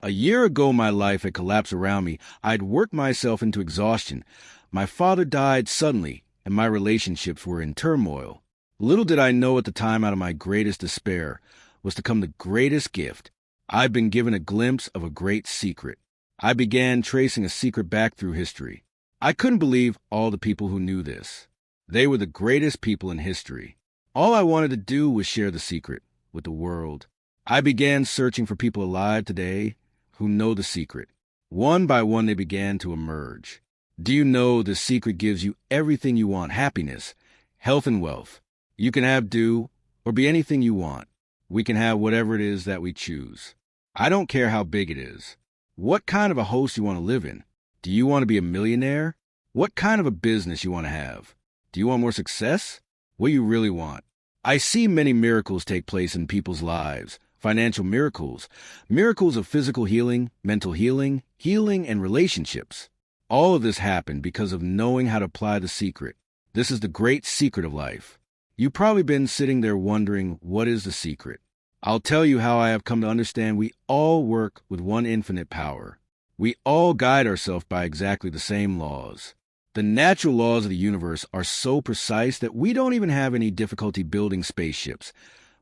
A year ago, my life had collapsed around me. I'd worked myself into exhaustion. My father died suddenly, and my relationships were in turmoil. Little did I know at the time, out of my greatest despair was to come the greatest gift. I'd been given a glimpse of a great secret. I began tracing a secret back through history. I couldn't believe all the people who knew this. They were the greatest people in history. All I wanted to do was share the secret with the world. I began searching for people alive today who know the secret. One by one, they began to emerge. Do you know the secret gives you everything you want? Happiness, health, and wealth. You can have, do, or be anything you want. We can have whatever it is that we choose. I don't care how big it is. What kind of a house you want to live in? Do you want to be a millionaire? What kind of a business you want to have? Do you want more success? What do you really want? I see many miracles take place in people's lives. Financial miracles, miracles of physical healing, mental healing, and relationships. All of this happened because of knowing how to apply the secret. This is the great secret of life. You've probably been sitting there wondering, what is the secret? I'll tell you how I have come to understand we all work with one infinite power. We all guide ourselves by exactly the same laws. The natural laws of the universe are so precise that we don't even have any difficulty building spaceships.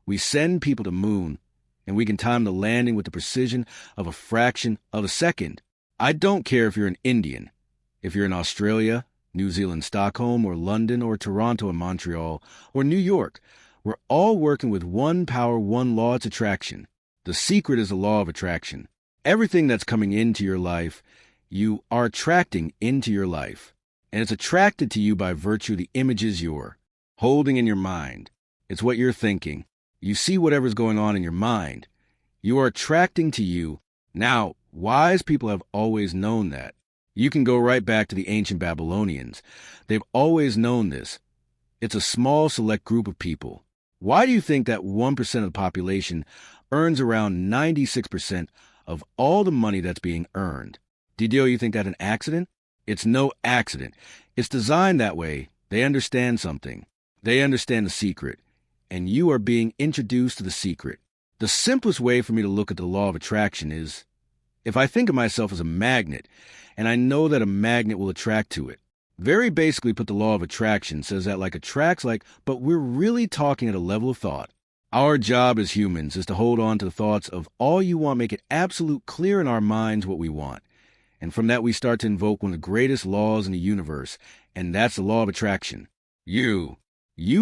We send people to the moon, and we can time the landing with the precision of a fraction of a second. I don't care if you're an Indian, if you're in Australia, New Zealand, Stockholm, or London, or Toronto and Montreal, or New York. We're all working with one power, one law. It's attraction. The secret is the law of attraction. Everything that's coming into your life, you are attracting into your life. And it's attracted to you by virtue of the images you're holding in your mind. It's what you're thinking. You see whatever's going on in your mind. You are attracting to you. Now, wise people have always known that. You can go right back to the ancient Babylonians. They've always known this. It's a small select group of people. Why do you think that 1% of the population earns around 96% of all the money that's being earned? Do you think that's an accident? It's no accident. It's designed that way. They understand something. They understand the secret. And you are being introduced to the secret. The simplest way for me to look at the law of attraction is, if I think of myself as a magnet, and I know that a magnet will attract to it. Very basically put, the law of attraction says that like attracts like, but we're really talking at a level of thought. Our job as humans is to hold on to the thoughts of all you want, make it absolute clear in our minds what we want. And from that we start to invoke one of the greatest laws in the universe, and that's the law of attraction. You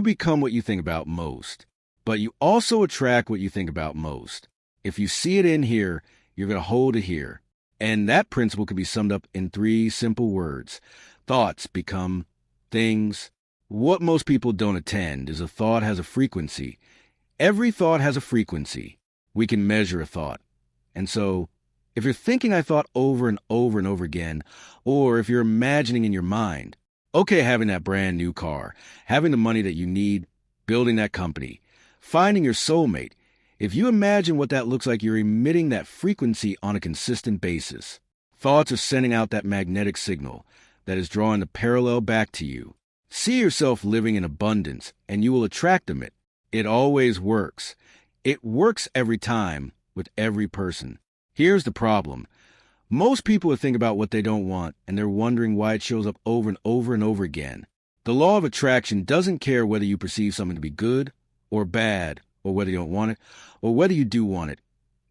become what you think about most, but you also attract what you think about most. If you see it in here, you're going to hold it here. And that principle can be summed up in 3 simple words. Thoughts become things. What most people don't attend is a thought has a frequency. Every thought has a frequency. We can measure a thought. And so, if you're thinking I thought over and over and over again, or if you're imagining in your mind, okay, having that brand new car, having the money that you need, building that company, finding your soulmate, if you imagine what that looks like, you're emitting that frequency on a consistent basis. Thoughts are sending out that magnetic signal that is drawing the parallel back to you. See yourself living in abundance, and you will attract them. It always works. It works every time with every person. Here's the problem. Most people think about what they don't want, and they're wondering why it shows up over and over and over again. The law of attraction doesn't care whether you perceive something to be good or bad, or whether you don't want it, or whether you do want it.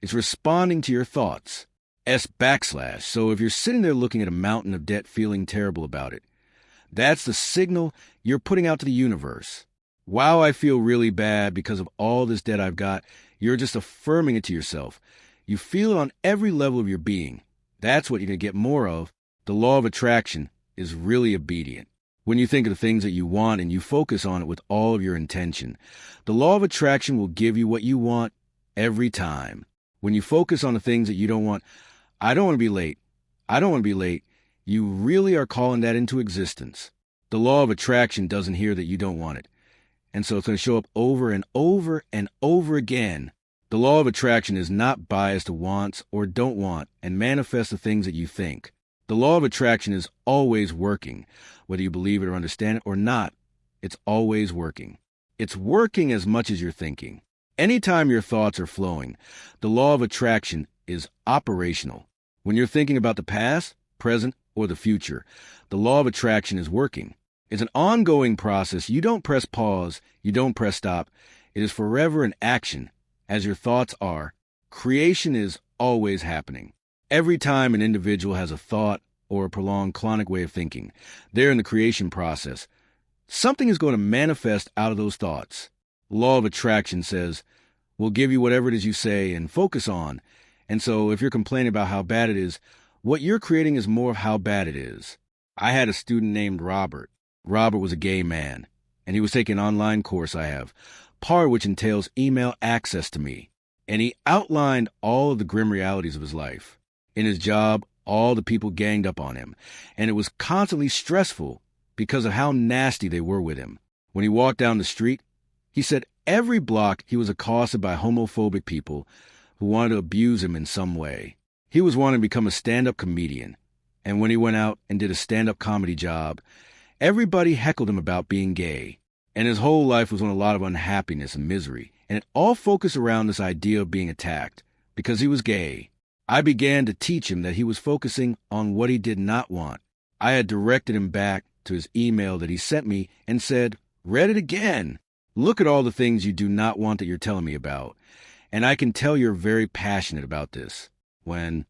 It's responding to your thoughts. So if you're sitting there looking at a mountain of debt feeling terrible about it, that's the signal you're putting out to the universe. Wow, I feel really bad because of all this debt I've got. You're just affirming it to yourself. You feel it on every level of your being. That's what you're going to get more of. The law of attraction is really obedient. When you think of the things that you want and you focus on it with all of your intention, the law of attraction will give you what you want every time. When you focus on the things that you don't want, I don't want to be late. I don't want to be late. You really are calling that into existence. The law of attraction doesn't hear that you don't want it. And so it's going to show up over and over and over again. The law of attraction is not biased to wants or don't want and manifests the things that you think. The law of attraction is always working. Whether you believe it or understand it or not, it's always working. It's working as much as you're thinking. Anytime your thoughts are flowing, the law of attraction is operational. When you're thinking about the past, present, or the future, the law of attraction is working. It's an ongoing process. You don't press pause. You don't press stop. It is forever in action, as your thoughts are. Creation is always happening. Every time an individual has a thought or a prolonged chronic way of thinking, they're in the creation process. Something is going to manifest out of those thoughts. The law of attraction says, we'll give you whatever it is you say and focus on. And so if you're complaining about how bad it is, what you're creating is more of how bad it is. I had a student named Robert. Robert was a gay man, and he was taking an online course I have, part of which entails email access to me. And he outlined all of the grim realities of his life. In his job, all the people ganged up on him, and it was constantly stressful because of how nasty they were with him. When he walked down the street, he said every block he was accosted by homophobic people who wanted to abuse him in some way. He was wanting to become a stand-up comedian, and when he went out and did a stand-up comedy job, everybody heckled him about being gay, and his whole life was on a lot of unhappiness and misery, and it all focused around this idea of being attacked because he was gay. I began to teach him that he was focusing on what he did not want. I had directed him back to his email that he sent me and said, read it again. Look at all the things you do not want that you're telling me about. And I can tell you're very passionate about this. When